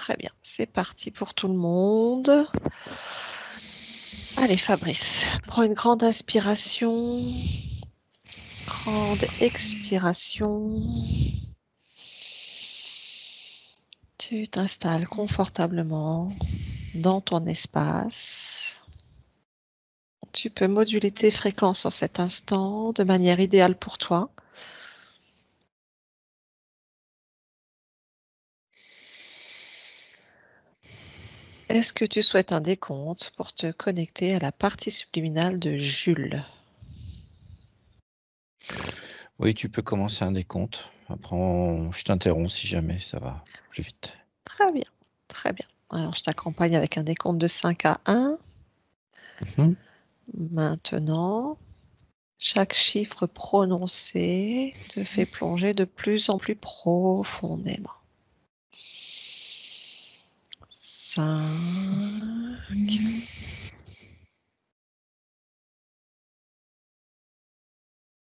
Très bien, c'est parti pour tout le monde. Allez Fabrice, prends une grande inspiration, grande expiration. Tu t'installes confortablement dans ton espace. Tu peux moduler tes fréquences en cet instant de manière idéale pour toi. Est-ce que tu souhaites un décompte pour te connecter à la partie subliminale de Jules? Oui, tu peux commencer un décompte. Après, je t'interromps si jamais ça va plus vite. Très bien, très bien. Alors, je t'accompagne avec un décompte de 5 à 1. Mhm. Maintenant, chaque chiffre prononcé te fait plonger de plus en plus profondément. 5.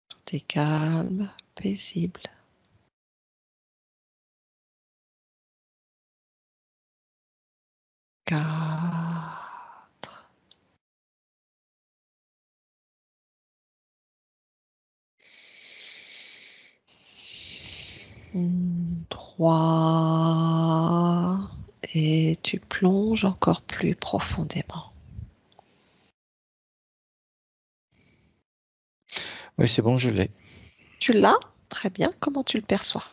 Tout est calme, paisible. 4. 3. Et tu plonges encore plus profondément. Oui, c'est bon, je l'ai. Tu l'as? Très bien. Comment tu le perçois?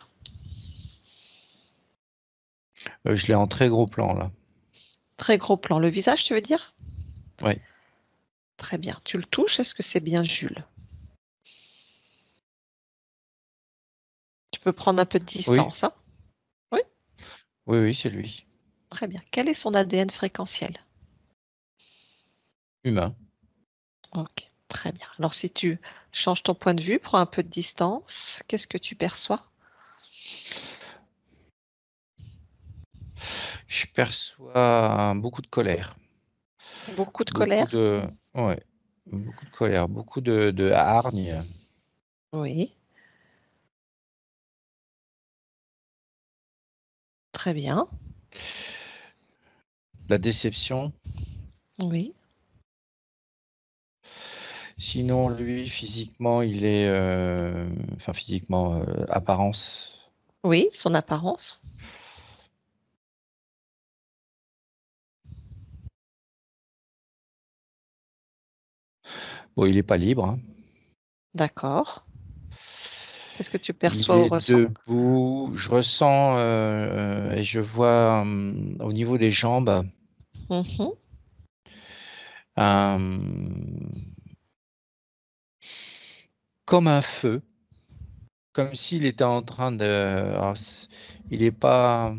Je l'ai en très gros plan là. Très gros plan. Le visage, tu veux dire? Oui. Très bien. Tu le touches. Est-ce que c'est bien Jules? Tu peux prendre un peu de Oui, distance, hein? Oui? oui, oui, c'est lui. Très bien. Quel est son ADN fréquentiel? Humain. Ok, très bien. Alors si tu changes ton point de vue, prends un peu de distance, qu'est-ce que tu perçois? Je perçois beaucoup de colère. Beaucoup de Beaucoup colère? de. Ouais. Beaucoup de colère. Beaucoup de hargne. Oui, très bien. La déception. Oui, Sinon, lui, physiquement, il est. Enfin, physiquement, apparence. oui, son apparence. Bon, il n'est pas libre, hein. D'accord. Qu'est-ce que tu Il perçois ou est ressens? debout. Je ressens et je vois au niveau des jambes Mhm. comme un feu, comme s'il était en train de. Alors, il n'est pas,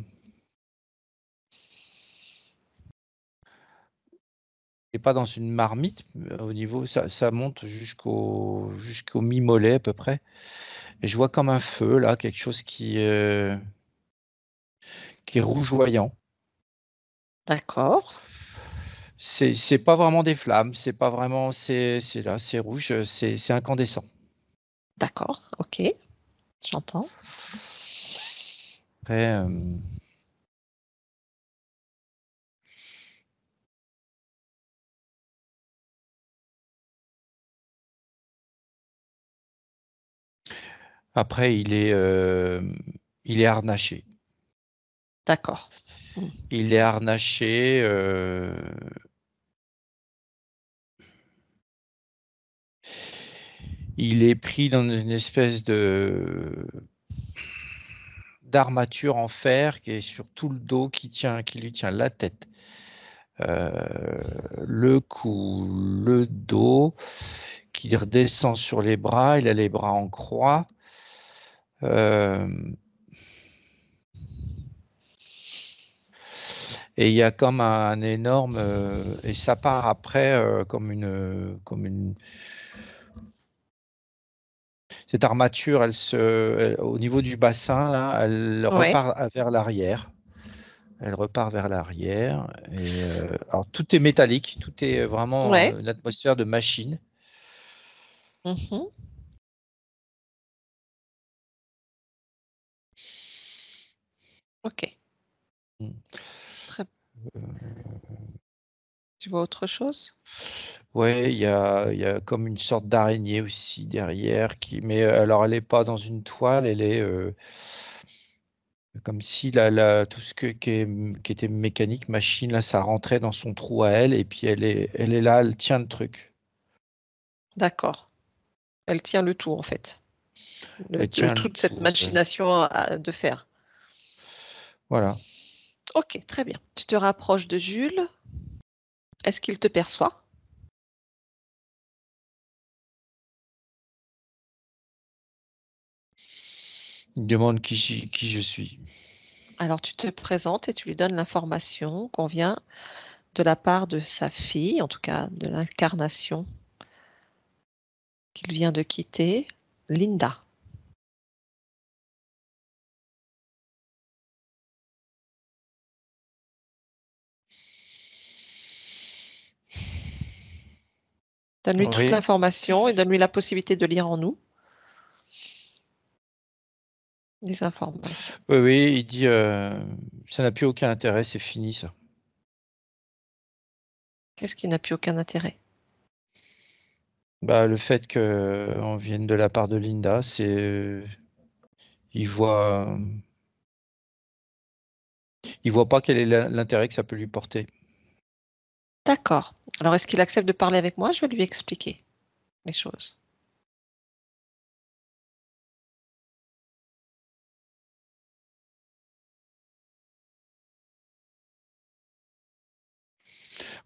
il est pas dans une marmite. Au niveau, ça monte jusqu'au mi-mollet à peu près. Et je vois comme un feu là, quelque chose qui est rougeoyant. D'accord, C'est pas vraiment des flammes, c'est pas vraiment, c'est là, c'est rouge, c'est incandescent. d'accord, ok, j'entends. Après, après, il est harnaché. D'accord. Mm. Il est harnaché. Il est pris dans une espèce de d'armature en fer qui est sur tout le dos, qui lui tient la tête, euh, le cou, le dos, qui redescend sur les bras. Il a les bras en croix. Euh, et il y a comme un énorme et ça part après comme une cette armature, au niveau du bassin là, elle Ouais, repart vers l'arrière. Elle repart vers l'arrière. Et alors tout est métallique, tout est vraiment ouais. une atmosphère de machine. Mhm. Ok. Mm. Tu vois autre chose? Ouais, il y a comme une sorte d'araignée aussi derrière mais alors elle est pas dans une toile, elle est, comme si tout ce qui était mécanique, machine, là, ça rentrait dans son trou à elle et puis elle est là, elle tient le truc. D'accord. Elle tient le tout, en fait. Elle Le tient le tout de cette tout, machination de fer. voilà. OK, très bien. Tu te rapproches de Jules. Est-ce qu'il te perçoit? Il me demande qui je suis. Alors tu te présentes et tu lui donnes l'information qu'on vient de la part de sa fille, en tout cas de l'incarnation qu'il vient de quitter, Linda. Donne-lui toute Oui, l'information et donne-lui la possibilité de lire en nous les informations. oui, oui, il dit, «Ça n'a plus aucun intérêt, c'est fini ça». Qu'est-ce qui n'a plus aucun intérêt? Bah, le fait qu'on vienne de la part de Linda, il voit, il voit pas quel est l'intérêt que ça peut lui porter. D'accord. Alors est-ce qu'il accepte de parler avec moi? Je vais lui expliquer les choses.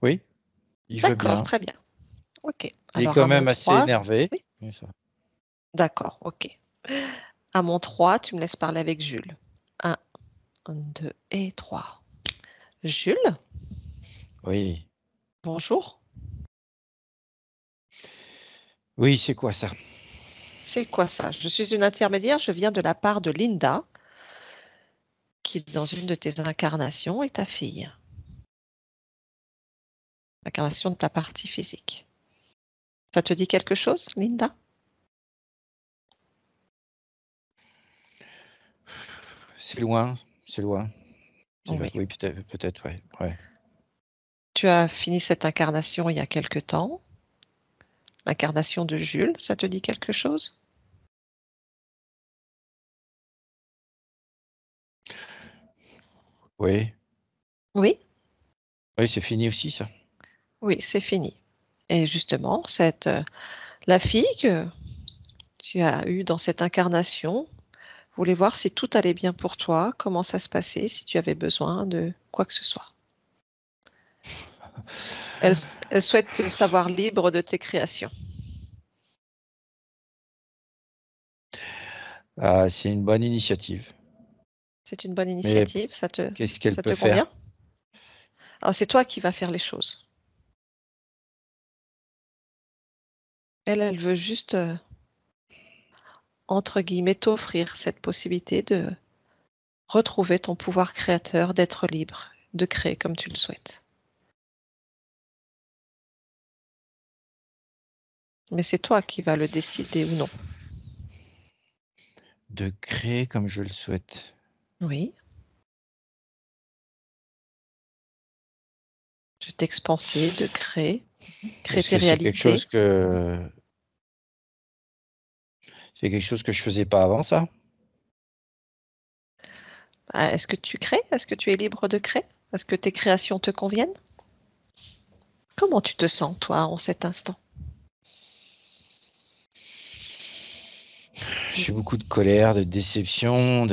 Oui, il veut D'accord, bien. très bien. OK. Il est Alors quand à mon même assez 3. énervé. Oui, Mais ça d'accord, OK. À mon 3, tu me laisses parler avec Jules. 1, 2 et 3. Jules, oui. bonjour. Oui, c'est quoi ça? C'est quoi ça? Je suis une intermédiaire, je viens de la part de Linda, qui dans une de tes incarnations est ta fille. L'incarnation de ta partie physique. Ça te dit quelque chose, Linda? C'est loin, c'est loin. Oui. Oui, peut-être, ouais, ouais. Tu as fini cette incarnation il y a quelque temps. L'incarnation de Jules, ça te dit quelque chose? Oui, Oui? oui, c'est fini aussi ça. Oui, c'est fini. Et justement, la fille que tu as eue dans cette incarnation voulait voir si tout allait bien pour toi, comment ça se passait, si tu avais besoin de quoi que ce soit. Elle souhaite te savoir libre de tes créations. Ah, c'est une bonne initiative. C'est une bonne Mais initiative, qu'est-ce qu'elle ça peut te convient? faire? Alors c'est toi qui vas faire les choses. Elle veut juste, entre guillemets, «t'offrir» cette possibilité de retrouver ton pouvoir créateur, d'être libre, de créer comme tu le souhaites. Mais c'est toi qui vas le décider ou non. De créer comme je le souhaite. Oui, de t'expanser, de créer Est-ce tes que réalités. c'est quelque chose que je faisais pas avant ça? Ah, est-ce que tu crées? Est-ce que tu es libre de créer? Est-ce que tes créations te conviennent? Comment tu te sens, toi, en cet instant? J'ai beaucoup de colère, de déception,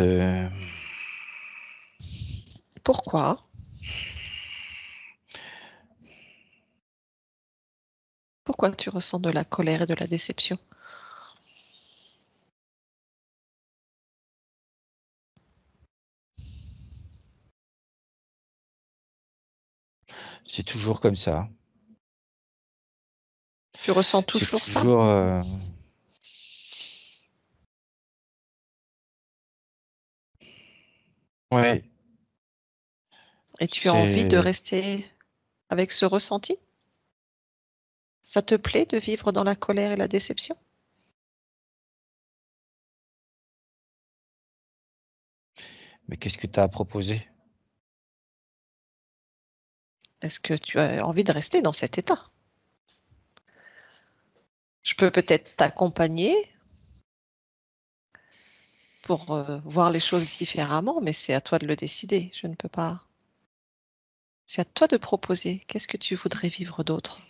Pourquoi? Pourquoi tu ressens de la colère et de la déception? c'est toujours comme ça. Tu ressens C'est toujours ça? toujours, ouais, Et tu as envie de c'est rester avec ce ressenti? Ça te plaît de vivre dans la colère et la déception? mais qu'est-ce que tu as à proposer? Est-ce que tu as envie de rester dans cet état? Je peux peut-être t'accompagner pour voir les choses différemment, mais c'est à toi de le décider. Je ne peux pas. C'est à toi de proposer. Qu'est-ce que tu voudrais vivre d'autre?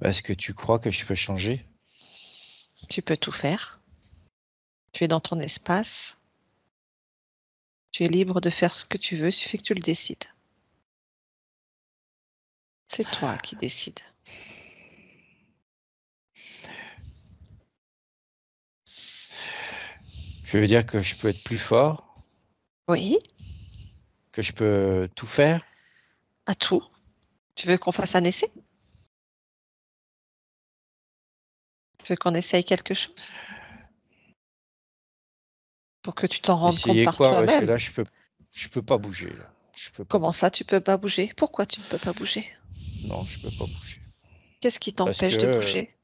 Est-ce que tu crois que je peux changer? Tu peux tout faire. Tu es dans ton espace. Tu es libre de faire ce que tu veux, il suffit que tu le décides. C'est toi qui décides. Je veux dire que je peux être plus fort, Oui, que je peux tout faire. à tout. Tu veux qu'on fasse un essai? Tu veux qu'on essaye quelque chose? Pour que tu t'en rendes compte Essayer par quoi? Parce que toi-même. là, je peux pas bouger, là. Je peux pas Comment bouger. ça, tu peux pas bouger? Pourquoi tu ne peux pas bouger? Non, je peux pas bouger. Qu'est-ce qui Parce t'empêche de que bouger?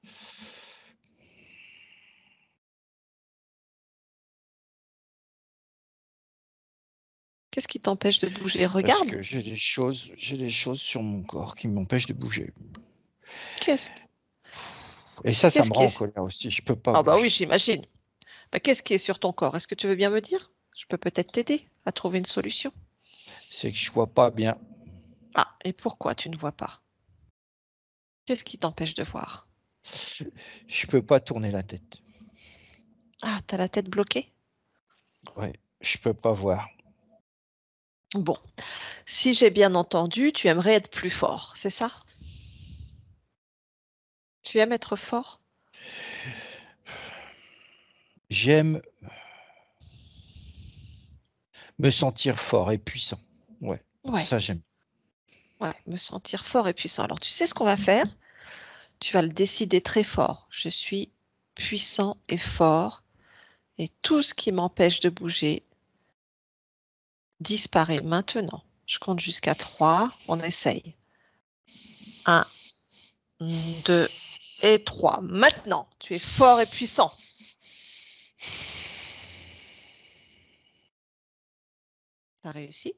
Qu'est-ce qui t'empêche de bouger? parce Regarde. que j'ai des choses sur mon corps qui m'empêchent de bouger. Qu'est-ce Et ça qu'est-ce me qui rend en est... colère aussi. Je peux pas Ah bah oui, bouger. j'imagine. Bah, qu'est-ce qui est sur ton corps? Est-ce que tu veux bien me dire? Je peux peut-être t'aider à trouver une solution. C'est que je vois pas bien. Ah, et pourquoi tu ne vois pas? Qu'est-ce qui t'empêche de voir? Je peux pas tourner la tête. Ah, t'as la tête bloquée? Ouais, je peux pas voir. Bon, si j'ai bien entendu, tu aimerais être plus fort, c'est ça? Tu aimes être fort? J'aime me sentir fort et puissant. Ouais, Ouais, ça j'aime. ouais, me sentir fort et puissant. Alors, tu sais ce qu'on va faire? Tu vas le décider très fort. Je suis puissant et fort et tout ce qui m'empêche de bouger disparaît maintenant. Je compte jusqu'à 3. On essaye. 1, 2 et 3. Maintenant, tu es fort et puissant. Tu as réussi?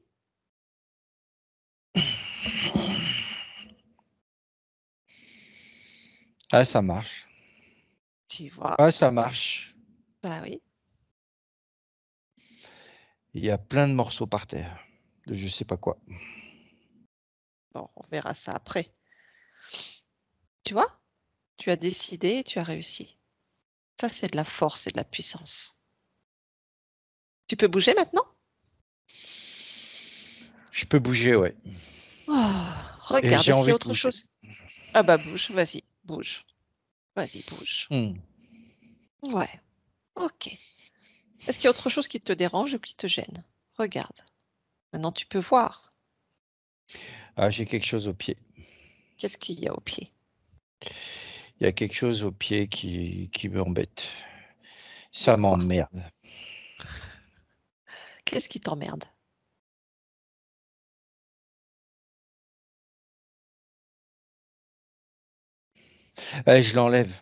Ah, ça marche. Tu vois? Ah, ça marche. Bah oui. Il y a plein de morceaux par terre, de je sais pas quoi. Bon, on verra ça après. Tu vois? Tu as décidé et tu as réussi. Ça, c'est de la force et de la puissance. Tu peux bouger maintenant? Je peux bouger, ouais. Oh, Et regarde, j'ai est-ce qu'il y envie a de autre bouger. chose? Ah bah bouge, vas-y, bouge. Vas-y, bouge. Mmh. Ouais, ok. Est-ce qu'il y a autre chose qui te dérange ou qui te gêne? Regarde. Maintenant, tu peux voir. Ah, j'ai quelque chose au pied. Qu'est-ce qu'il y a au pied? Il y a quelque chose au pied qui m'embête. C'est Ça quoi? m'emmerde. Qu'est-ce qui t'emmerde? Je l'enlève,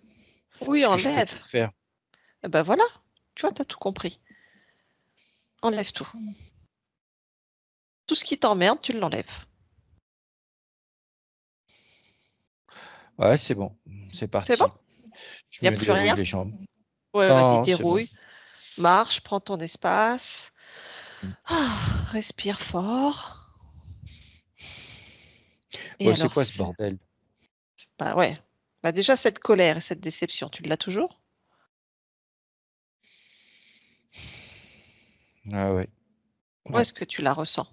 Oui, parce que je peux tout enlève. faire. Eh ben voilà, tu vois, tu as tout compris. Enlève tout. Tout ce qui t'emmerde, tu l'enlèves. Ouais, c'est bon, c'est C'est bon? parti. Je Il y a me plus déroule rien? les jambes. Ouais, vas-y, Non, c'est bon. dérouille, marche, prends ton espace. Mmh. Ah, respire fort. Et Bon, c'est alors, quoi ce bordel? bah ouais. Bah déjà, cette colère et cette déception, tu l'as toujours? Ah ouais, Où ouais. est-ce que tu la ressens?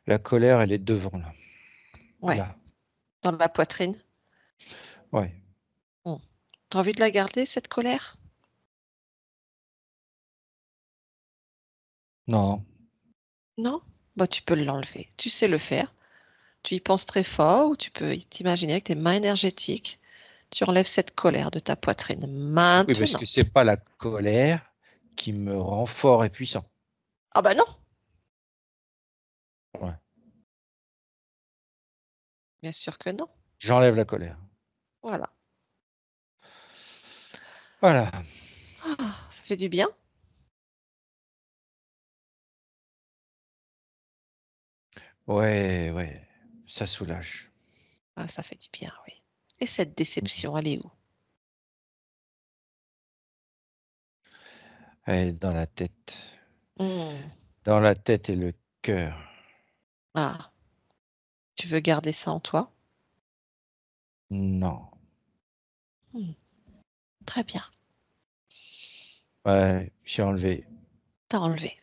La colère, elle est devant là, Ouais, là. dans la poitrine. Ouais. Mmh. Tu as envie de la garder, cette colère? Non, Non? Bah, tu peux l'enlever. Tu sais le faire. Tu y penses très fort ou tu peux t'imaginer avec tes mains énergétiques, tu enlèves cette colère de ta poitrine oui, parce maintenant. que c'est pas la colère qui me rend fort et puissant. Ah bah non, Ouais. bien sûr que non. J'enlève la colère. Voilà. Voilà. Ah, Ça fait du bien? Ouais, ouais, ça soulage. Ah, ça fait du bien, oui. Et cette déception, elle est où? Elle est dans la tête. Mmh. Dans la tête et le cœur. Ah, tu veux garder ça en toi? Non. Mmh. Très bien, Ouais, j'ai enlevé. tu as enlevé.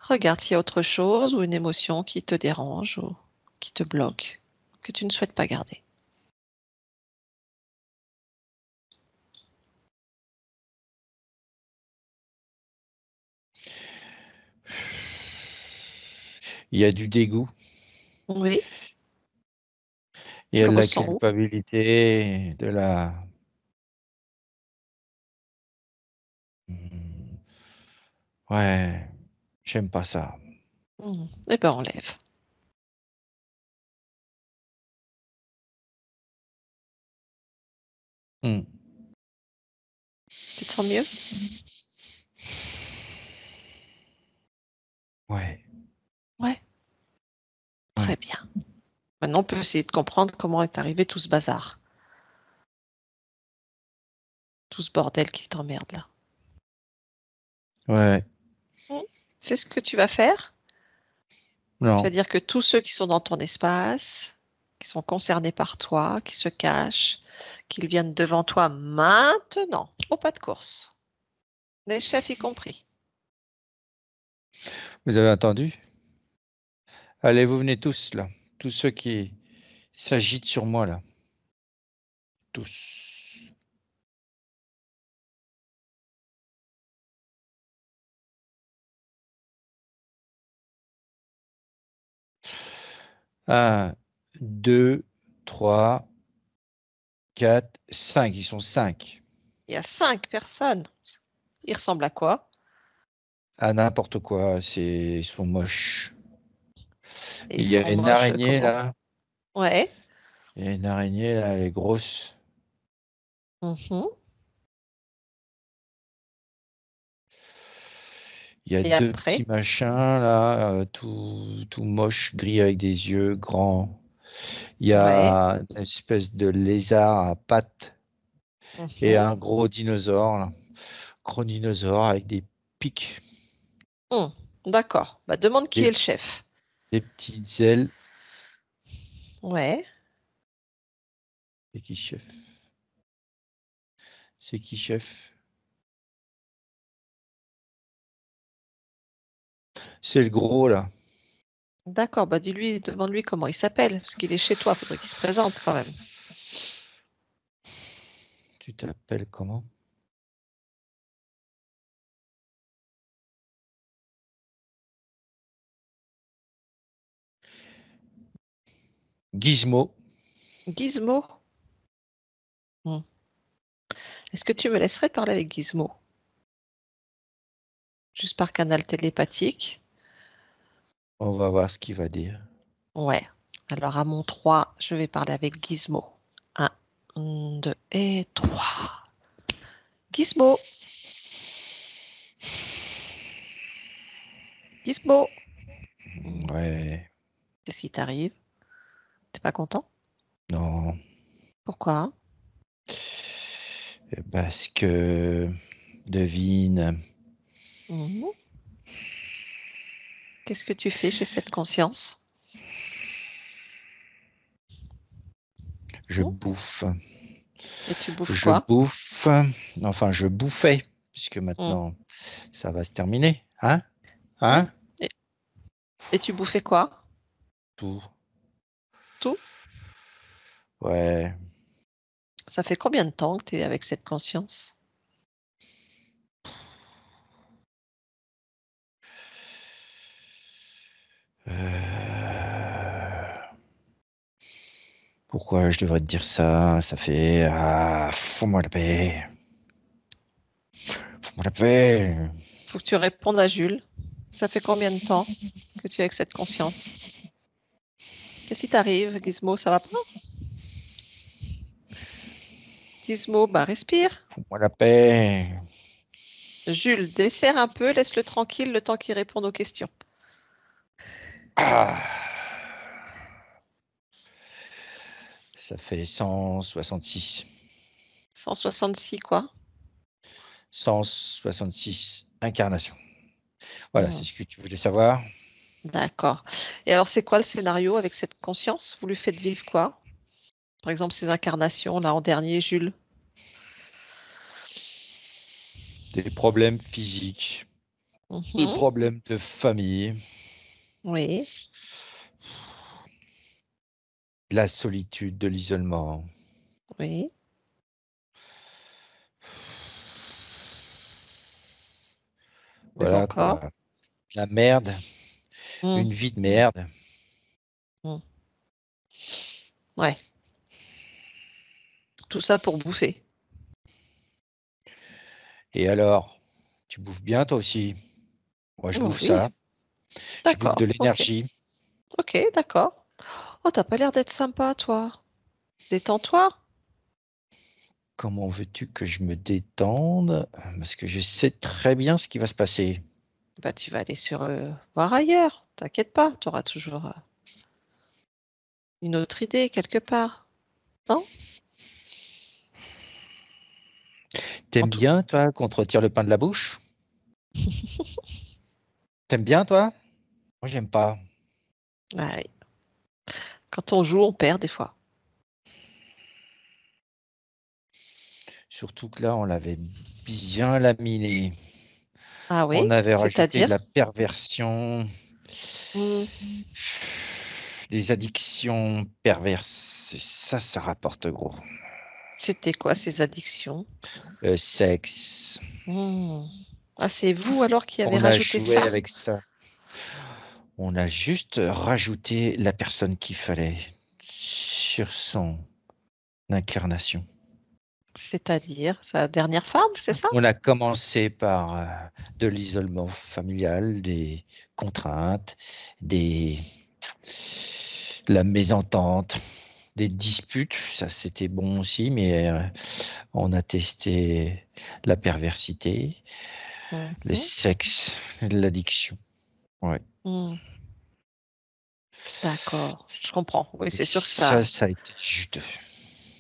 Regarde s'il y a autre chose ou une émotion qui te dérange ou qui te bloque, que tu ne souhaites pas garder. Il y a du dégoût, Oui, il y tu a le de la ressens où? culpabilité, de la mmh, ouais, j'aime pas ça. Mmh. Eh ben, enlève. Mmh. Tu te sens mieux? Ouais, Ouais, très ouais, bien. Maintenant, on peut essayer de comprendre comment est arrivé tout ce bazar, tout ce bordel qui t'emmerde là. ouais. Mmh. C'est ce que tu vas faire? Tu vas Non, dire que tous ceux qui sont dans ton espace, qui sont concernés par toi, qui se cachent, qu'ils viennent devant toi maintenant, au pas de course, les chefs y compris. vous avez entendu? Allez, vous venez tous là, tous ceux qui s'agitent sur moi là, tous. 1, 2, 3, 4, 5. Ils sont 5. Il y a 5 personnes. Ils ressemblent à quoi? À n'importe quoi, ils sont moches. Et ils Il y a sont une moches, araignée comment? là, Ouais. il y a une araignée là, elle est grosse. Mmh. Il y a Et 2 petits après? machins là, tout moches, gris avec des yeux grands. Il y Ouais. a une espèce de lézard à pattes et Mmh. un gros dinosaure là. Gros dinosaure avec des pics, Mmh. D'accord. Bah, demande qui des est le chef. des petites ailes. Ouais. C'est qui chef? C'est qui chef? C'est le gros là. D'accord, bah, dis-lui demande-lui comment il s'appelle, parce qu'il est chez toi, faudrait qu'il se présente quand même. Tu t'appelles comment? Gizmo. Gizmo? Mmh. Est-ce que tu me laisserais parler avec Gizmo? Juste par canal télépathique? On va voir ce qu'il va dire. Ouais. Alors à mon 3, je vais parler avec Gizmo. 1, 2 et 3. Gizmo! Gizmo! Mmh. Ouais, Qu'est-ce qui t'arrive? Tu pas content? non, Pourquoi? parce que devine, Mmh. Qu'est-ce que tu fais chez cette conscience? je Mmh? bouffe. Et tu bouffes Je quoi? bouffe, enfin je bouffais, puisque Mmh. maintenant ça va se terminer, hein? Mmh. Hein? Et tu bouffais quoi? Tout. Tout? Ouais, Ça fait combien de temps que tu es avec cette conscience? pourquoi je devrais te dire ça? Ça fait fous-moi la paix. Fous-moi la paix. Faut que tu répondes à Jules. Ça fait combien de temps que tu es avec cette conscience? Qu'est-ce qui t'arrive, Gizmo, ça va pas? Gizmo, bah respire. Fous-moi la paix. Jules, desserre un peu, laisse-le tranquille le temps qu'il réponde aux questions. Ah, ça fait 166. 166 quoi? 166 incarnations. Voilà, Hmm, c'est ce que tu voulais savoir. d'accord. Et alors, c'est quoi le scénario avec cette conscience? Vous lui faites vivre quoi? Par exemple, ces incarnations, là, en dernier, Jules. Des problèmes physiques, des Mhm, problèmes de famille, oui, de la solitude, de l'isolement. oui. Mais Voilà encore. quoi. De la merde, Hmm, une vie de merde. hmm. Ouais, tout ça pour bouffer. Et alors, tu bouffes bien toi aussi? Moi, je Oh bouffe oui, ça. Je bouffe de d'accord, ok. l'énergie. Ok, d'accord. Oh, t'as pas l'air d'être sympa, toi. Détends-toi. Comment veux-tu que je me détende? Parce que je sais très bien ce qui va se passer. Bah, tu vas aller voir ailleurs. T'inquiète pas, tu auras toujours une autre idée quelque part. Non? En T'aimes tout bien, toi, qu'on te retire le pain de la bouche? T'aimes bien, toi? Moi, j'aime pas. Ah oui. Quand on joue, on perd des fois. Surtout que là, on l'avait bien laminé. Ah oui? On avait rajouté de la C'est-à-dire? perversion, Hmm, des addictions perverses. Et ça rapporte gros. c'était quoi ces addictions? Le sexe. Hmm. Ah, c'est vous alors qui avez On a rajouté joué ça? avec ça. On a juste rajouté la personne qu'il fallait sur son incarnation. C'est-à-dire sa dernière femme, c'est ça? On a commencé par de l'isolement familial, des contraintes, des la mésentente, des disputes, ça c'était bon aussi, mais on a testé la perversité, le Mhm, sexe, l'addiction. Ouais. hmm. D'accord, je comprends. Oui, Et c'est sûr que ça a été juteux.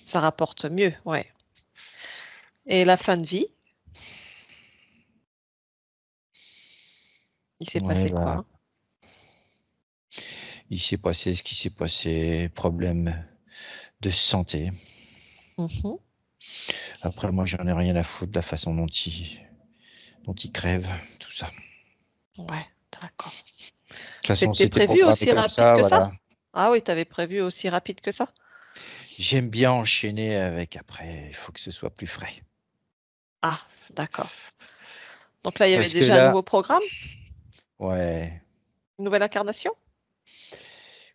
ça rapporte mieux, ouais. Et la fin de vie, il s'est Ouais, passé bah, quoi? il s'est passé ce qui s'est passé, problème de santé. Mhm. Après, moi, j'en ai rien à foutre de la façon dont il crève, tout ça. Ouais, d'accord. De toute façon, C'était c'était prévu programmé aussi comme rapide ça, que ça? voilà. Ah oui, tu avais prévu aussi rapide que ça? J'aime bien enchaîner avec après, il faut que ce soit plus frais. Ah, d'accord. Donc là, il y avait Parce que déjà un là, nouveau programme? ouais, Une nouvelle incarnation?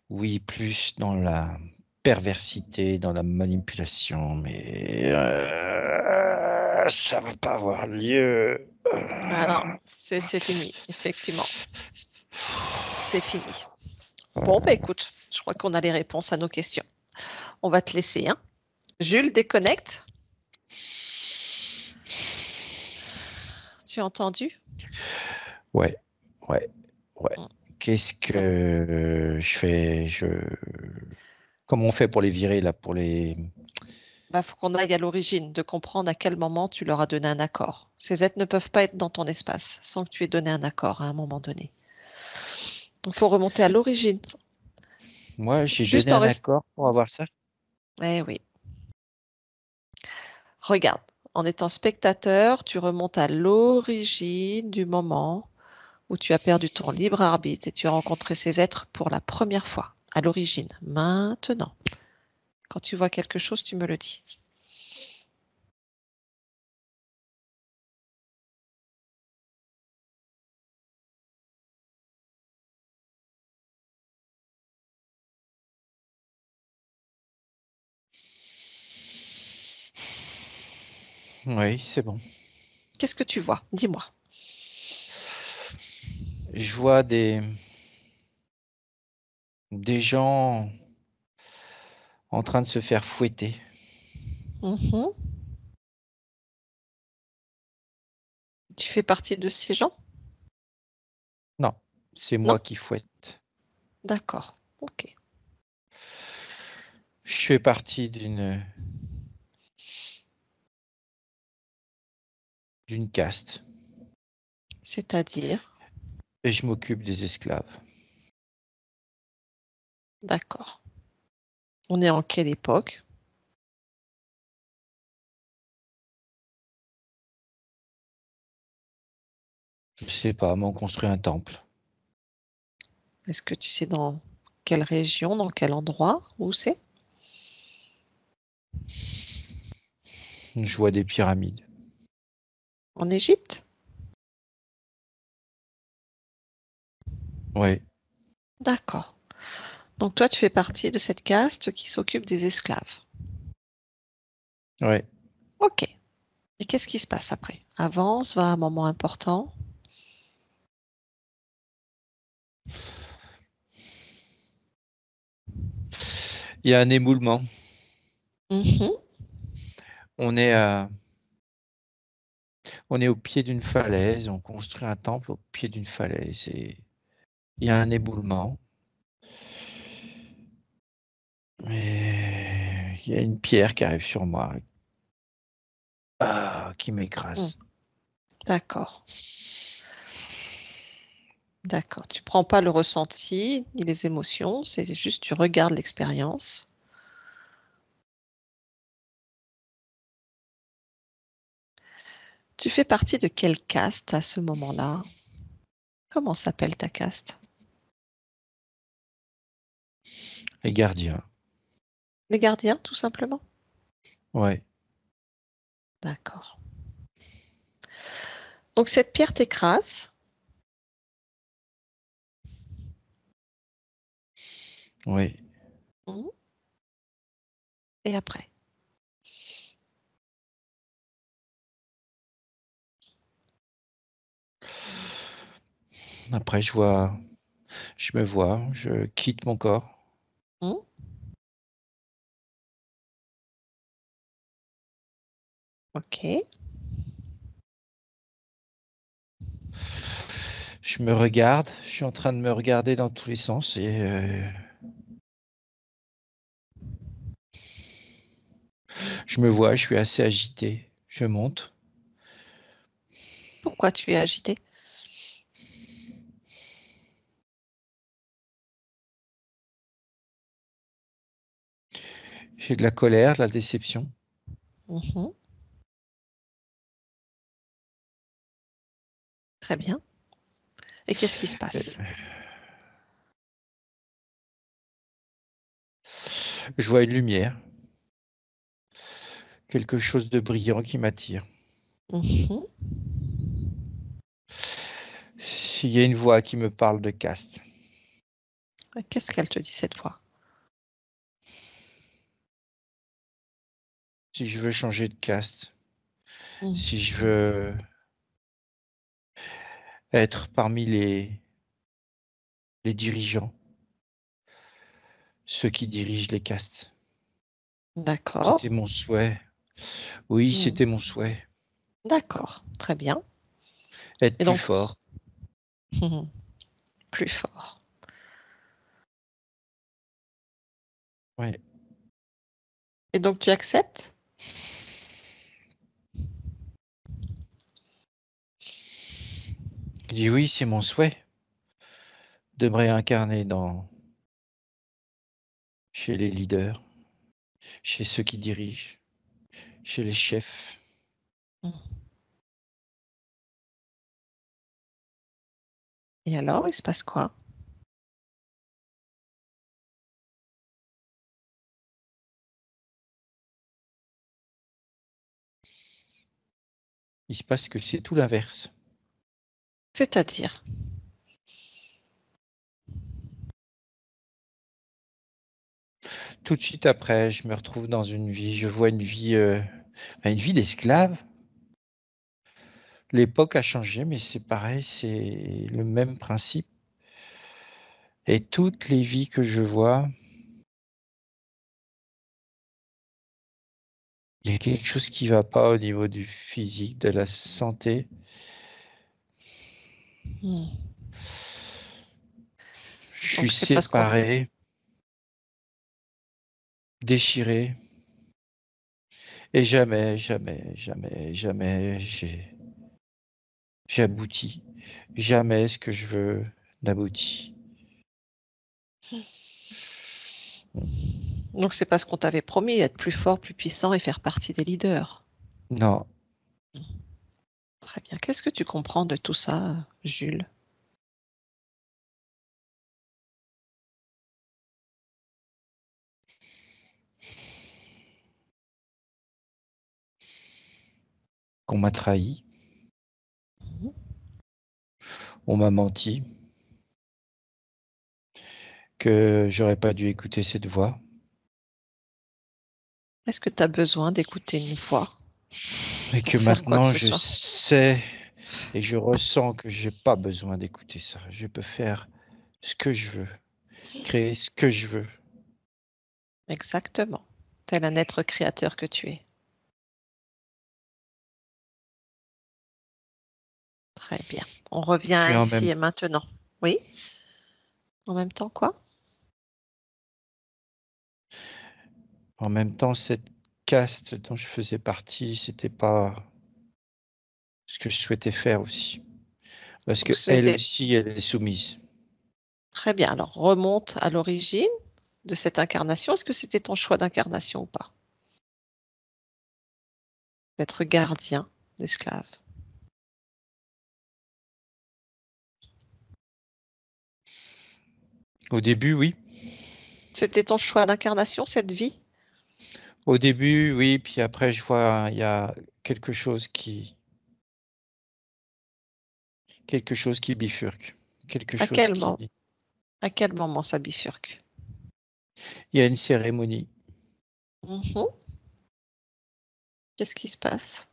oui, plus dans la perversité, dans la manipulation, mais ça va pas avoir lieu. Ah non, c'est fini, effectivement. C'est fini. Bon, bah écoute, je crois qu'on a les réponses à nos questions. On va te laisser, hein. Jules, déconnecte. Tu as entendu? Ouais, ouais, ouais. Mm. Qu'est-ce Ça- que je fais? Comment on fait pour les virer là, pour les... Bah, faut qu'on aille à l'origine, de comprendre à quel moment tu leur as donné un accord. Ces êtres ne peuvent pas être dans ton espace sans que tu aies donné un accord à un moment donné. Donc, faut remonter à l'origine. Moi, j'ai Juste donné en un reste. accord pour avoir ça. Eh oui. Regarde, en étant spectateur, tu remontes à l'origine du moment où tu as perdu ton libre arbitre et tu as rencontré ces êtres pour la première fois. À l'origine. Maintenant. Quand tu vois quelque chose, tu me le dis. Oui, c'est bon. Qu'est-ce que tu vois? Dis-moi. Je vois des gens en train de se faire fouetter. Mhm. Tu fais partie de ces gens? Non, c'est Non? moi qui fouette. D'accord, OK. Je fais partie d'une caste C'est-à-dire? et je m'occupe des esclaves. D'accord. On est en quelle époque? Je sais pas, mais on construit un temple. Est-ce que tu sais dans quelle région, dans quel endroit, où c'est? Je vois des pyramides. En Égypte? Oui, D'accord. Donc toi, tu fais partie de cette caste qui s'occupe des esclaves. oui. OK. Et qu'est-ce qui se passe après? Avance, va à un moment important? Il y a un éboulement. Mmh. On est au pied d'une falaise, on construit un temple au pied d'une falaise et il y a un éboulement. Et il y a une pierre qui arrive sur moi, qui Mmh. m'écrase. D'accord, d'accord. Tu prends pas le ressenti ni les émotions, c'est juste tu regardes l'expérience. Tu fais partie de quelle caste à ce moment-là? Comment s'appelle ta caste? Les gardiens, Les gardiens, tout simplement? ouais, D'accord. Donc cette pierre t'écrase. ouais. Mmh. Et après? Après je me vois, je quitte mon corps. Mmh. OK. Je me regarde, je suis en train de me regarder dans tous les sens et je me vois, je suis assez agité. Je monte, Pourquoi tu es agité? j'ai de la colère, de la déception. Mmh. Très bien. Et qu'est-ce qui se passe? Je vois une lumière, quelque chose de brillant qui m'attire. Mmh. Il y a une voix qui me parle de caste. Qu'est-ce qu'elle te dit cette fois? Si je veux changer de caste, si Mmh. je veux être parmi les dirigeants, ceux qui dirigent les castes. D'accord. C'était mon souhait. Oui, Mmh. c'était mon souhait. D'accord, très bien. Être Et plus donc fort. mmh, plus fort. Ouais. Et donc tu acceptes? Je dis oui, c'est mon souhait de me réincarner chez les leaders, chez ceux qui dirigent, chez les chefs. Mmh. Et alors, il se passe quoi? Il se passe que c'est tout l'inverse. C'est-à-dire? Tout de suite après, je me retrouve dans une vie, je vois une vie d'esclave. L'époque a changé, mais c'est pareil, c'est le même principe. Et toutes les vies que je vois, il y a quelque chose qui va pas au niveau du physique, de la santé. Mmh. Je suis Donc c'est parce qu'on séparé, déchiré et jamais, jamais, jamais, jamais j'ai abouti. Jamais ce que je veux n'aboutit. donc c'est parce qu'on t'avait promis être plus fort, plus puissant et faire partie des leaders. Non, Très bien. Qu'est-ce que tu comprends de tout ça, Jules? on m'a trahi, Mmh. on m'a menti, que j'aurais pas dû écouter cette voix Est-ce que tu as besoin d'écouter une voix et que pour faire quoi que maintenant ce je soit? sais et je ressens que j'ai pas besoin d'écouter ça. Je peux faire ce que je veux, créer ce que je veux. Exactement. Tel un être créateur que tu es. Très bien. On revient Et à en ici même et maintenant. Oui? En même temps quoi? en même temps, cette caste dont je faisais partie, c'était pas ce que je souhaitais faire aussi. Parce Donc qu'elle c'était aussi, elle est soumise. très bien. Alors remonte à l'origine de cette incarnation. Est-ce que c'était ton choix d'incarnation ou pas? D'être gardien d'esclaves. Au début, oui. C'était ton choix d'incarnation, cette vie? Au début, oui, puis après je vois, il y a quelque chose qui bifurque, quelque À chose quel qui moment à quel moment ça bifurque? il y a une cérémonie. Mmh. Qu'est-ce qui se passe?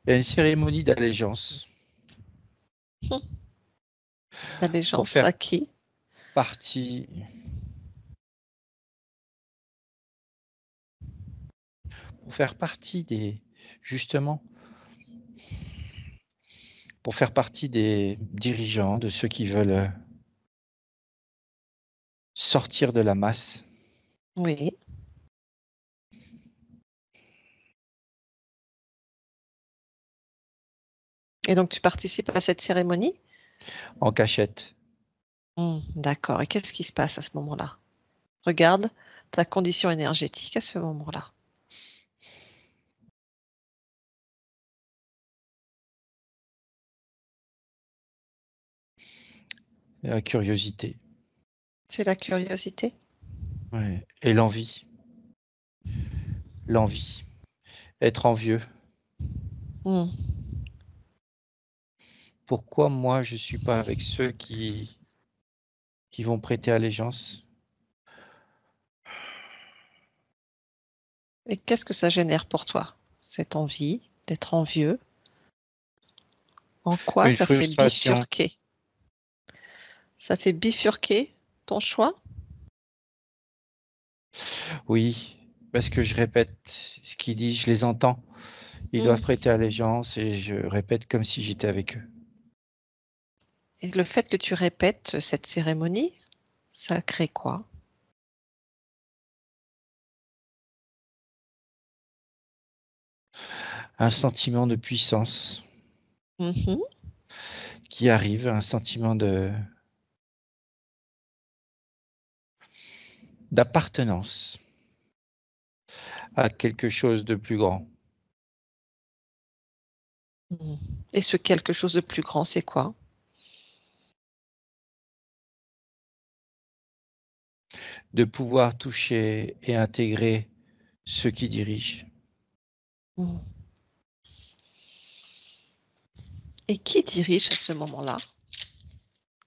Il y a une cérémonie d'allégeance Mmh. pour D'allégeance faire à qui? partie pour faire partie des justement, pour faire partie des dirigeants, de ceux qui veulent, sortir de la masse Oui. Et donc tu participes à cette cérémonie? en cachette. D'accord, et qu'est-ce qui se passe à ce moment-là? Regarde ta condition énergétique à ce moment-là. La curiosité, C'est la curiosité? ouais et l'envie, être envieux. Mmh. Pourquoi moi je suis pas avec ceux qui vont prêter allégeance? Et qu'est-ce que ça génère pour toi? Cette envie d'être envieux? En quoi Une ça fait frustration, bifurquer? Ça fait bifurquer ton choix? oui, parce que je répète ce qu'ils disent, je les entends. Ils doivent Mmh. prêter allégeance et je répète comme si j'étais avec eux. Et le fait que tu répètes cette cérémonie, ça crée quoi? Un sentiment de puissance Mmh. qui arrive, un sentiment de d'appartenance à quelque chose de plus grand, Mmh. Et ce quelque chose de plus grand, c'est quoi? de pouvoir toucher et intégrer ceux qui dirigent. Mmh. Et qui dirige à ce moment-là?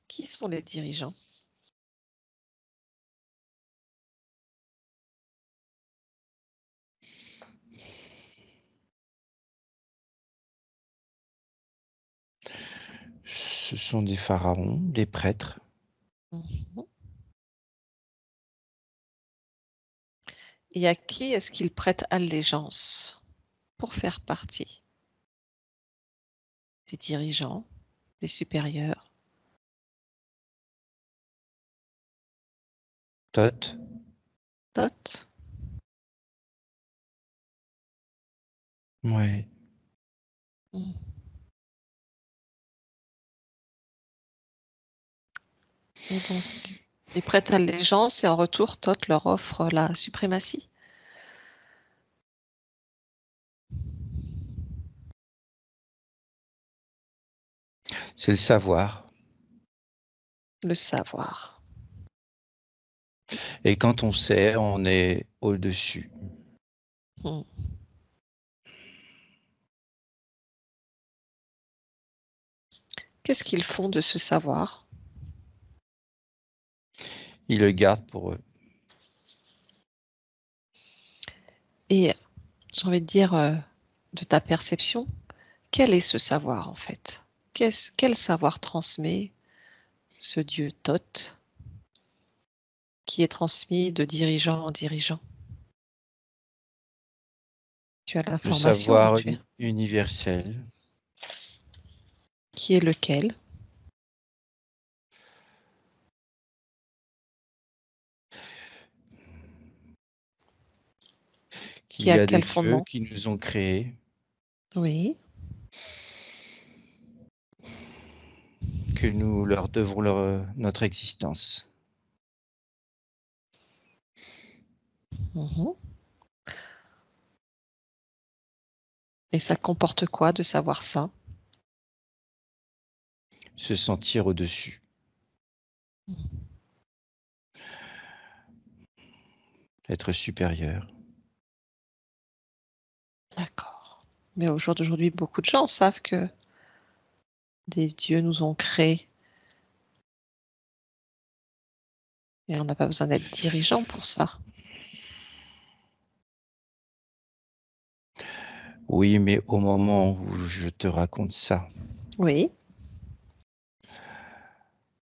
Qui sont les dirigeants? Ce sont des pharaons, des prêtres, Mmh. Et à qui est-ce qu'ils prêtent allégeance pour faire partie? des dirigeants, des supérieurs? Tot. D'autres? Ouais. Mmh. Et donc ils prêtent allégeance et en retour, Thoth leur offre la suprématie? C'est le savoir. Le savoir. Et quand on sait, on est au-dessus. Mmh. Qu'est-ce qu'ils font de ce savoir? Ils le gardent pour eux. Et j'ai envie de dire, de ta perception, quel est ce savoir en fait? Quel savoir transmet ce dieu Thoth, qui est transmis de dirigeant en dirigeant? Tu as Le l'information, hein, savoir tu es universel qui est lequel? qu'il Qui y a a des quel dieux fondement? qui nous ont créés, Oui. que nous leur devons notre existence. Mmh. Et ça comporte quoi de savoir ça? Se sentir au-dessus, être supérieur. D'accord. Mais au jour d'aujourd'hui, beaucoup de gens savent que des dieux nous ont créés et on n'a pas besoin d'être dirigeant pour ça. Oui, mais au moment où je te raconte ça, Oui,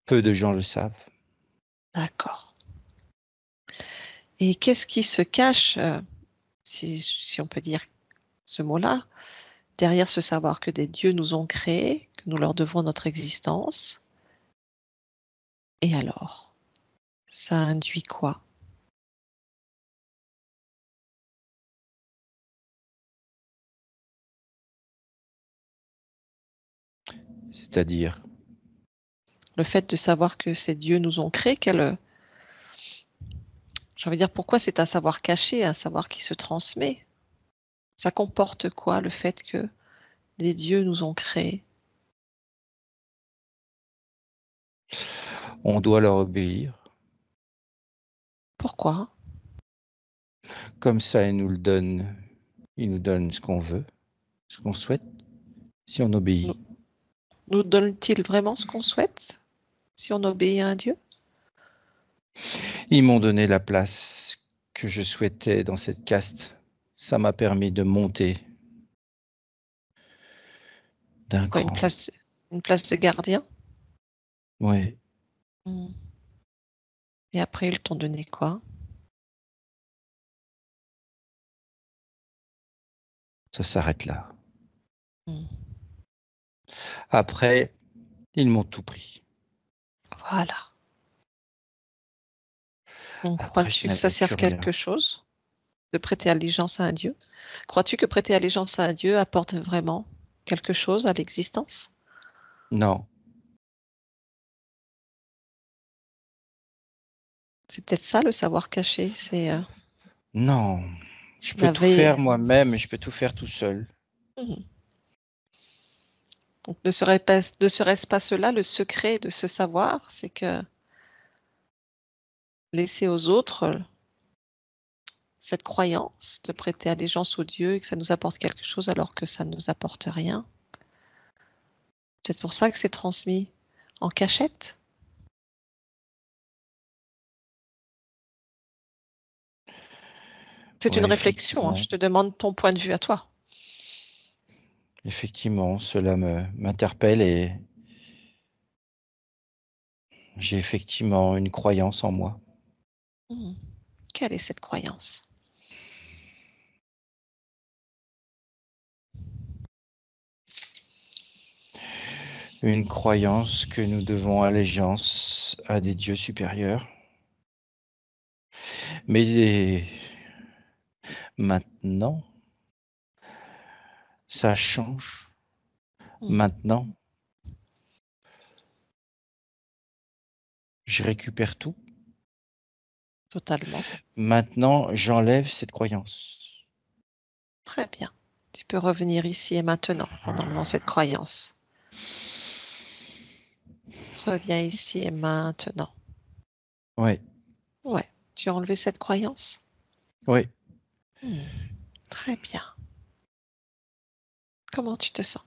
peu de gens le savent. d'accord. Et qu'est-ce qui se cache, si on peut dire ce mot-là, derrière ce savoir que des dieux nous ont créés, que nous leur devons notre existence? Et alors? Ça induit quoi? C'est-à-dire, Le fait de savoir que ces dieux nous ont créés, j'ai envie de dire, pourquoi c'est un savoir caché, un savoir qui se transmet? Ça comporte quoi le fait que des dieux nous ont créés? on doit leur obéir. Pourquoi? Comme ça, ils nous le donnent. Ils nous donnent ce qu'on veut, ce qu'on souhaite, si on Nous obéit. nous donne-t-il vraiment ce qu'on souhaite, si on obéit à un dieu? Ils m'ont donné la place que je souhaitais dans cette caste. Ça m'a permis de monter d'un Quoi, cran. une place de gardien? Ouais, Mmh. Et après ils t'ont donné quoi? ça s'arrête là. Mmh. Après, ils m'ont tout pris. Voilà. Donc Après, je crois-tu que ça n'avais plus serve quelque rien. chose, de prêter allégeance à un dieu? Crois-tu que prêter allégeance à un dieu apporte vraiment quelque chose à l'existence? Non, C'est peut-être ça le savoir caché, c'est, non. Je peux la tout faire veille. moi-même, je peux tout faire tout seul. Mmh. Donc ne serait-ce pas cela le secret de ce savoir? C'est que laisser aux autres, cette croyance de prêter allégeance aux dieux et que ça nous apporte quelque chose alors que ça ne nous apporte rien. Peut-être pour ça que c'est transmis en cachette? C'est une Ouais, réflexion, hein, effectivement. je te demande ton point de vue à toi. Effectivement, cela m'interpelle et j'ai effectivement une croyance en moi. Mmh. Quelle est cette croyance? Une croyance que nous devons allégeance à des dieux supérieurs. Mais maintenant, ça change. Maintenant, je récupère tout. Totalement. Maintenant, j'enlève cette croyance. Très bien. Tu peux revenir ici et maintenant en enlevant cette croyance. Reviens ici et maintenant. Ouais, Ouais. Tu as enlevé cette croyance? ouais. Très bien. Comment tu te sens?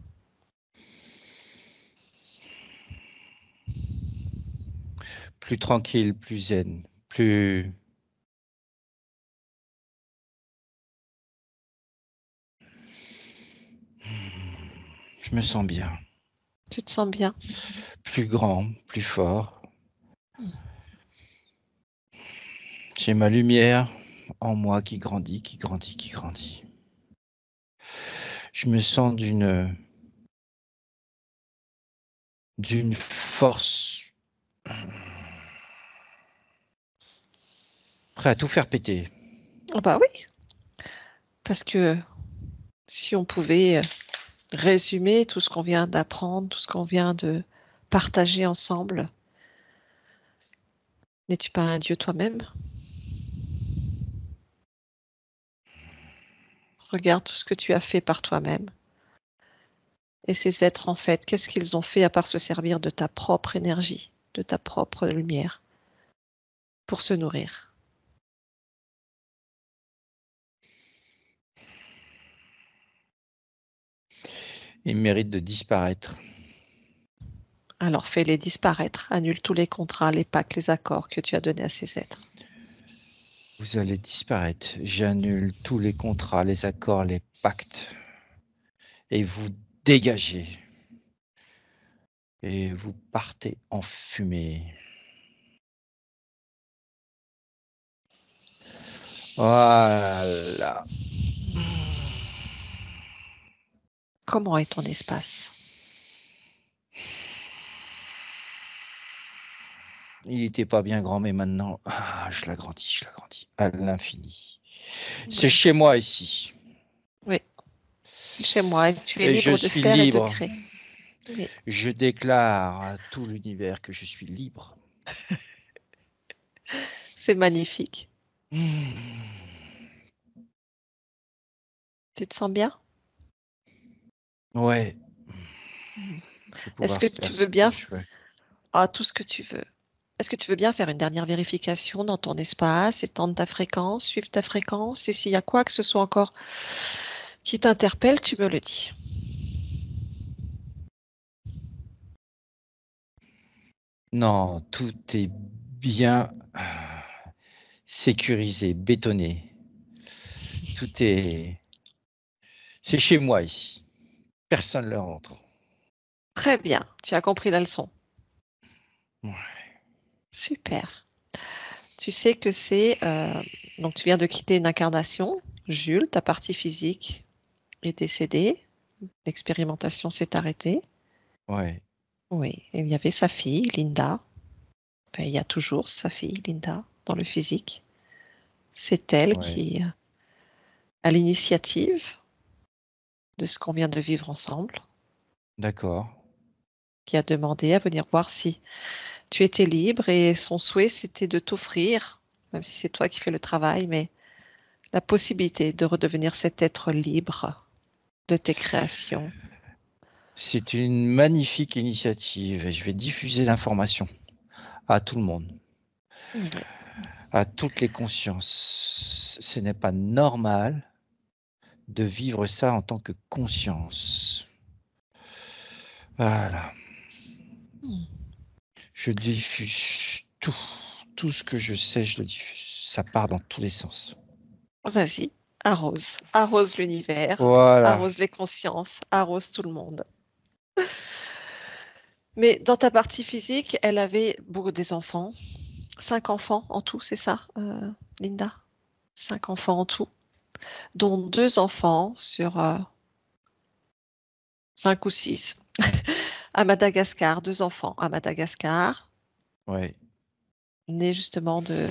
Plus tranquille, plus zen, plus... Je me sens bien. Tu te sens bien? Plus grand, plus fort. J'ai ma lumière en moi qui grandit, qui grandit, qui grandit. Je me sens d'une force prêt à tout faire péter. Ah bah oui, parce que si on pouvait résumer tout ce qu'on vient d'apprendre, tout ce qu'on vient de partager ensemble, n'es-tu pas un Dieu toi-même? Regarde tout ce que tu as fait par toi-même. Et ces êtres, en fait, qu'est-ce qu'ils ont fait à part se servir de ta propre énergie, de ta propre lumière, pour se nourrir? Il mérite de disparaître. Alors fais-les disparaître, annule tous les contrats, les pactes, les accords que tu as donnés à ces êtres. Vous allez disparaître. J'annule tous les contrats, les accords, les pactes. Et vous dégagez. Et vous partez en fumée. Voilà. Comment est ton espace? Il n'était pas bien grand, mais maintenant, je l'agrandis à l'infini. C'est chez moi ici. Oui, c'est chez moi et tu es Et je libre de suis faire et de libre. créer. Oui, Je déclare à tout l'univers que je suis libre. c'est magnifique. Mmh. Tu te sens bien? Ouais, Mmh. je vais Est-ce pouvoir que tu faire veux ce que bien je veux. tout ce que tu veux. Est-ce que tu veux bien faire une dernière vérification dans ton espace, étendre ta fréquence, suivre ta fréquence? Et s'il y a quoi que ce soit encore qui t'interpelle, tu me le dis. Non, tout est bien sécurisé, bétonné. Tout est... C'est chez moi ici. Personne ne rentre. Très bien, tu as compris la leçon. Ouais, Super. Tu sais que c'est, donc tu viens de quitter une incarnation. Jules, ta partie physique est décédée. L'expérimentation s'est arrêtée. ouais, Oui, et il y avait sa fille, Linda. Enfin, il y a toujours sa fille, Linda, dans le physique. C'est elle ouais. qui a l'initiative de ce qu'on vient de vivre ensemble, D'accord. qui a demandé à venir voir si tu étais libre et son souhait, c'était de t'offrir, même si c'est toi qui fais le travail, mais la possibilité de redevenir cet être libre de tes créations. C'est une magnifique initiative et je vais diffuser l'information à tout le monde, Oui. à toutes les consciences. Ce n'est pas normal de vivre ça en tant que conscience. Voilà. Je diffuse tout. Tout ce que je sais, je le diffuse. Ça part dans tous les sens. Vas-y, arrose, arrose l'univers, Voilà. arrose les consciences, arrose tout le monde. Mais dans ta partie physique, elle avait beaucoup des enfants, 5 enfants en tout, c'est ça, Linda? 5 enfants en tout, dont 2 enfants sur 5 ou 6 à Madagascar, 2 enfants à Madagascar, Ouais. nés justement de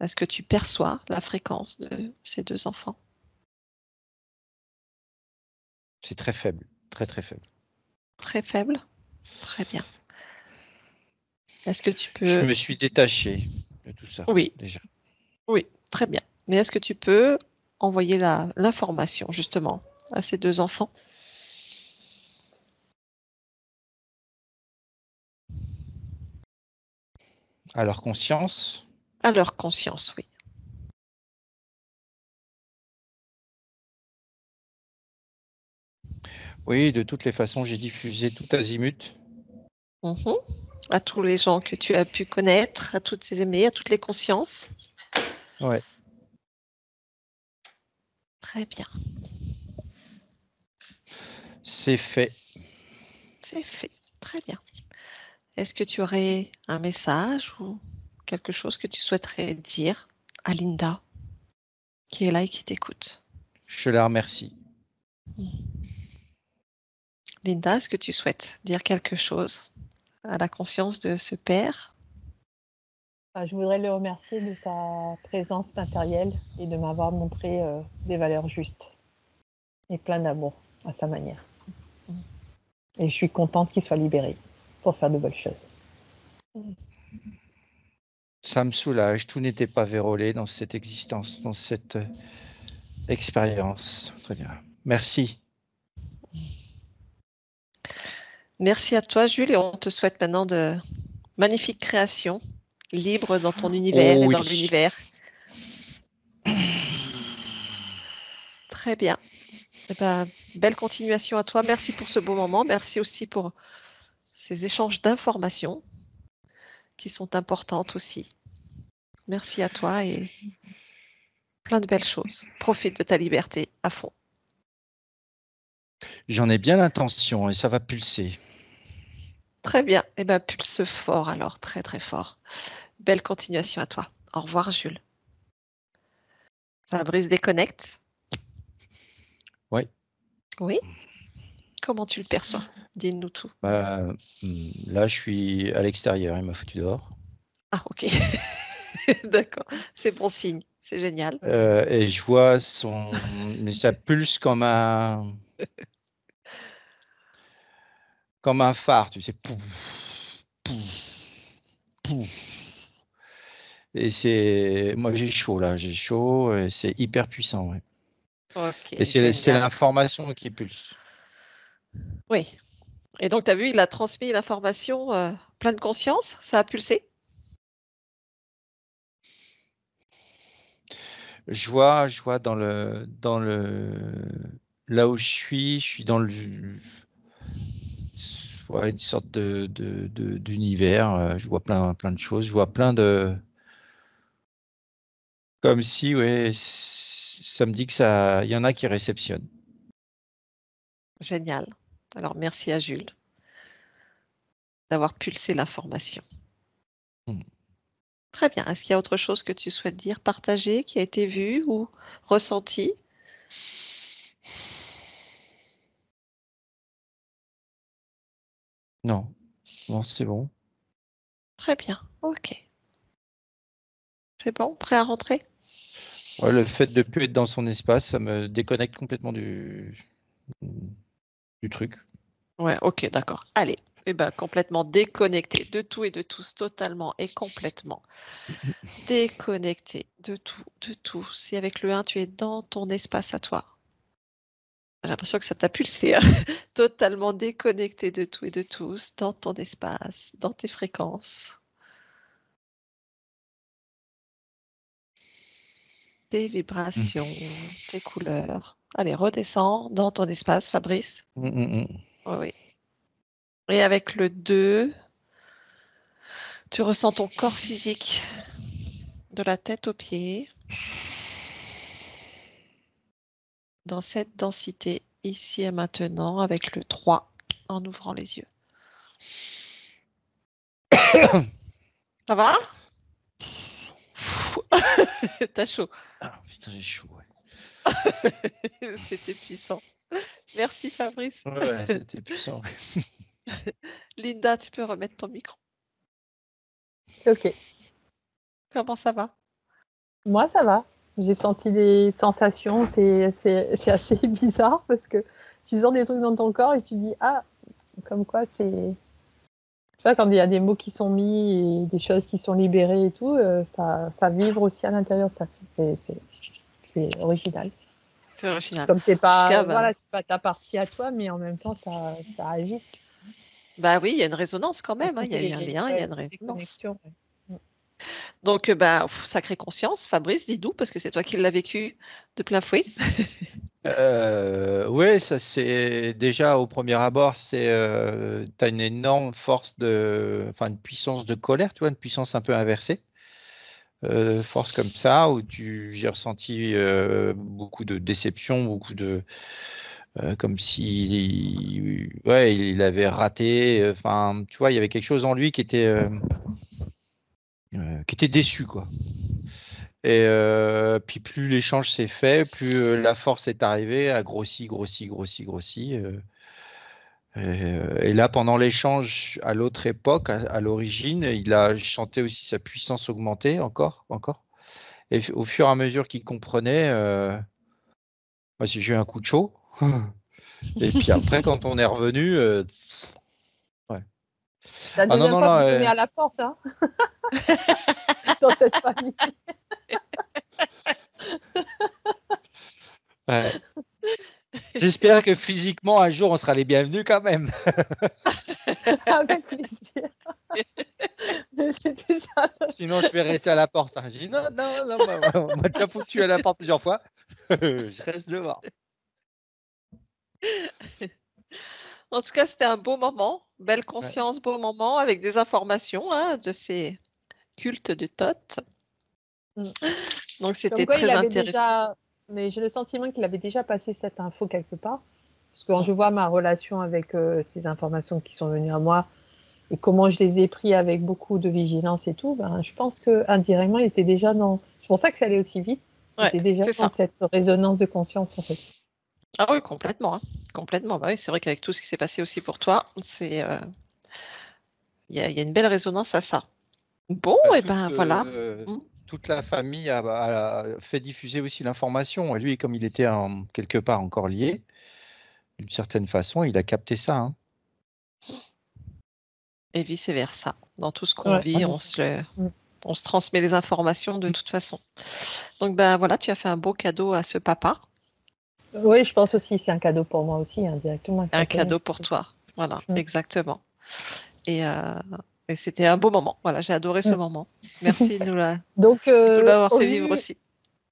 est-ce que tu perçois la fréquence de ces 2 enfants? C'est très faible, très, très faible. Très faible? Très bien. Est-ce que tu Je peux me suis détaché de tout ça, oui, déjà. oui, très bien. Mais est-ce que tu peux envoyer l'information justement à ces 2 enfants? À leur conscience, À leur conscience, oui. oui, de toutes les façons, j'ai diffusé tout azimut. Mmh. À tous les gens que tu as pu connaître, à toutes tes aimées, à toutes les consciences? Ouais. Très bien, C'est fait. c'est fait. Très bien. Est-ce que tu aurais un message ou quelque chose que tu souhaiterais dire à Linda qui est là et qui t'écoute? Je la remercie. Linda, est-ce que tu souhaites dire quelque chose à la conscience de ce père? Je voudrais le remercier de sa présence matérielle et de m'avoir montré, des valeurs justes et plein d'amour à sa manière. Et je suis contente qu'il soit libéré pour faire de bonnes choses. Ça me soulage, tout n'était pas vérolé dans cette existence, dans cette, expérience. Très bien. Merci. Merci à toi, Jules, et on te souhaite maintenant de magnifiques créations, libres dans ton univers Oh et oui. dans l'univers. Très bien. Eh ben, belle continuation à toi. Merci pour ce beau moment. Merci aussi pour ces échanges d'informations qui sont importantes aussi. Merci à toi et plein de belles choses. Profite de ta liberté à fond. J'en ai bien l'intention et ça va pulser. Très bien. Eh ben, pulse fort alors, très très fort. Belle continuation à toi. Au revoir, Jules. Fabrice déconnecte. Ouais. Oui. Comment tu le perçois? Dis-nous tout. Bah, là, je suis à l'extérieur, il m'a foutu dehors. Ah, ok. D'accord. C'est bon signe. C'est génial. Et je vois mais ça pulse comme un phare, tu sais? Pouf, pouf, pouf et moi j'ai chaud là, j'ai chaud et c'est hyper puissant, ouais Ok, et c'est génial. l'information qui pulse. Oui. Et donc, tu as vu, il a transmis l'information pleine conscience? Ça a pulsé? Je vois là où je suis dans ouais, une sorte d'univers, je vois plein de choses, je vois plein de comme si, ouais, ça me dit que ça il y en a qui réceptionnent. Génial. Alors, merci à Jules d'avoir pulsé l'information. Mmh. Très bien. Est-ce qu'il y a autre chose que tu souhaites dire, partager, qui a été vu ou ressenti? Non, non, c'est bon. Très bien. Ok. C'est bon? Prêt à rentrer? Ouais, le fait de plus être dans son espace, ça me déconnecte complètement du truc. Ouais, ok, d'accord. Allez. Eh ben, complètement déconnecté de tout et de tous, totalement et complètement. Déconnecté de tout, de tout. Si avec le 1, tu es dans ton espace à toi. J'ai l'impression que ça t'a pulsé, hein. Totalement déconnecté de tout et de tous, dans ton espace, dans tes fréquences, tes Mmh. vibrations, tes couleurs. Allez, redescends dans ton espace, Fabrice. Mmh, mmh mh. Oui, oui. Et avec le 2, tu ressens ton corps physique de la tête aux pieds dans cette densité, ici et maintenant, avec le 3, en ouvrant les yeux. Ça va? T'as chaud. Ah putain, j'ai chaud, ouais. C'était puissant. Merci Fabrice. Ouais, c'était puissant, ouais. Linda, tu peux remettre ton micro. Ok. Comment ça va? Moi, ça va. J'ai senti des sensations. C'est assez bizarre parce que tu sens des trucs dans ton corps et tu dis, ah, comme quoi c'est. Tu vois, quand il y a des mots qui sont mis et des choses qui sont libérées et tout, ça vibre aussi à l'intérieur. C'est original. C'est original. Comme c'est En tout cas, pas, voilà, c'est pas ta partie à toi, mais en même temps, ça agit. bah oui, il y a une résonance quand Ça même, hein, il y a eu un crée lien, il y a une des résonance. connexions. Ouais. Donc, sacrée conscience, Fabrice, dis-nous, parce que c'est toi qui l'as vécu de plein fouet. Oui, ça c'est déjà au premier abord, tu as une énorme une puissance de colère, tu vois, une puissance un peu inversée, force comme ça, où j'ai ressenti beaucoup de déception, comme si, ouais, il avait raté, enfin, tu vois, il y avait quelque chose en lui qui était déçu, quoi. Et puis plus l'échange s'est fait, plus la force est arrivée, a grossi, grossi, grossi, grossi. Et là, pendant l'échange, à l'autre époque, à l'origine, je sentais aussi sa puissance augmenter encore, encore. Et au fur et à mesure qu'il comprenait, moi, j'ai eu un coup de chaud. Et puis après, quand on est revenu, ouais. C'est la Ah non, deuxième non, fois non, qu'on se met à la porte hein, dans cette famille. ouais. J'espère que physiquement, un jour, on sera les bienvenus quand même. Avec plaisir. Mais c'était ça. Sinon, je vais rester à la porte, hein. J'ai dit non, non, non, on m'a déjà foutu à la porte plusieurs fois. Je reste devant. En tout cas, c'était un beau moment, belle Ouais. conscience, beau moment, avec des informations de ces cultes de Thoth. Mm. Donc, Comme c'était quoi, il très avait intéressant. déjà. Mais j'ai le sentiment qu'il avait déjà passé cette info quelque part. Parce que quand Mm. je vois ma relation avec ces informations qui sont venues à moi et comment je les ai pris avec beaucoup de vigilance et tout, ben, je pense qu'indirectement, il était déjà dans. C'est pour ça que ça allait aussi vite. Il Ouais, était déjà c'est dans ça. cette résonance de conscience, en fait. Ah oui, complètement, hein. Complètement. Bah oui, c'est vrai qu'avec tout ce qui s'est passé aussi pour toi, il y a une belle résonance à ça. Bon, Bah, et ben voilà. Mm. toute la famille a fait diffuser aussi l'information. Et lui, comme il était quelque part encore lié, d'une certaine façon, il a capté ça, hein. Et vice versa. Dans tout ce qu'on Ouais. vit, Mm. on se transmet les informations de toute façon. Donc ben voilà, tu as fait un beau cadeau à ce papa, Oui, je pense aussi, c'est un cadeau pour moi aussi, indirectement. un cadeau pour toi. Voilà, Mm. exactement. Et, et c'était un beau moment. Voilà, j'ai adoré ce Mm. moment. Merci Donc, de nous l'avoir fait vivre aussi.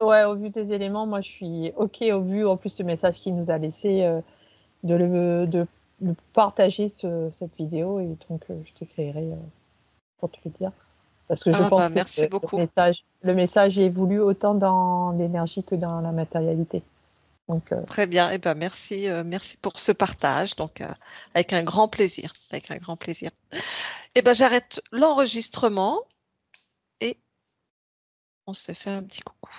au vu des éléments, moi, je suis OK au vu, en plus, ce message qu'il nous a laissé, de partager cette vidéo. Et donc, je t'écrirai pour te le dire. Parce que je Ah pense bah que merci beaucoup. le message est voulu autant dans l'énergie que dans la matérialité. Donc, Très bien. Et ben merci, merci pour ce partage. Donc avec un grand plaisir. Avec un grand plaisir. Et ben j'arrête l'enregistrement et on se fait un petit coucou.